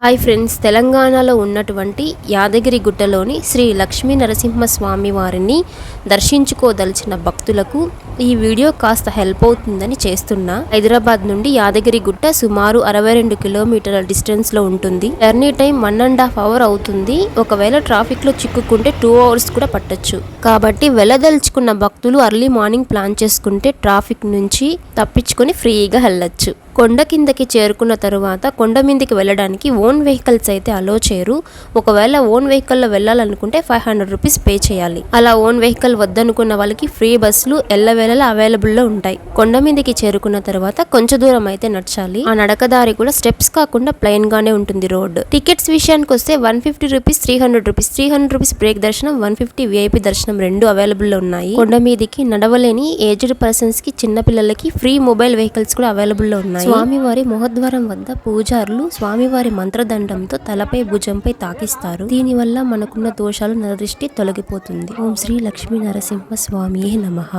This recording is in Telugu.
హాయ్ ఫ్రెండ్స్, తెలంగాణలో ఉన్నటువంటి యాదగిరి గుట్టలోని శ్రీ లక్ష్మీ నరసింహస్వామి వారిని దర్శించుకోదలిచిన భక్తులకు ఈ వీడియో కాస్త హెల్ప్ అవుతుందని చేస్తున్నా. హైదరాబాద్ నుండి యాదగిరి గుట్ట సుమారు 62 కిలోమీటర్ల డిస్టెన్స్ లో ఉంటుంది. జర్నీ టైం 1.5 అవర్ అవుతుంది. ఒకవేళ ట్రాఫిక్ లో చిక్కుకుంటే 2 అవర్స్ కూడా పట్టొచ్చు. కాబట్టి వెళ్ళదలుచుకున్న భక్తులు అర్లీ మార్నింగ్ ప్లాన్ చేసుకుంటే ట్రాఫిక్ నుంచి తప్పించుకొని ఫ్రీగా వెళ్ళొచ్చు. కొండ కిందకి చేరుకున్న తరువాత కొండ మీదకి వెళ్ళడానికి ఓన్ వెహికల్స్ అయితే అలో చేయరు. ఒకవేళ ఓన్ వెహికల్లో వెళ్ళాలనుకుంటే 500 రూపీస్ పే చేయాలి. అలా ఓన్ వెహికల్ వద్దనుకున్న వాళ్ళకి ఫ్రీ బస్సులు ఎల్లవేళలా అవైలబుల్లో ఉంటాయి. కొండ మీదకి చేరుకున్న తర్వాత కొంచెం దూరం అయితే నడచాలి. ఆ నడకదారి కూడా స్టెప్స్ కాకుండా ప్లెయిన్ గానే ఉంటుంది రోడ్. టికెట్స్ విషయానికి వస్తే 150 రూపీస్, 300 రూపీస్. 300 రూపీస్ బ్రేక్ దర్శనం, 150 విఐపి దర్శనం రెండు అవైలబుల్లో ఉన్నాయి. కొండ మీదకి నడవలేని ఏజ్డ్ పర్సన్స్ కి, చిన్న పిల్లలకి ఫ్రీ మొబైల్ వెహికల్స్ కూడా అవైలబుల్లో ఉన్నాయి. స్వామివారి ముఖద్వారం వద్ద పూజారులు స్వామివారి మంత్రదండంతో తలపై భుజంపై తాకిస్తారు. దీనివల్ల మనకున్న దోషాలు, నరదృష్టి తొలగిపోతుంది. ఓం శ్రీ లక్ష్మీ నరసింహ స్వామియే నమః.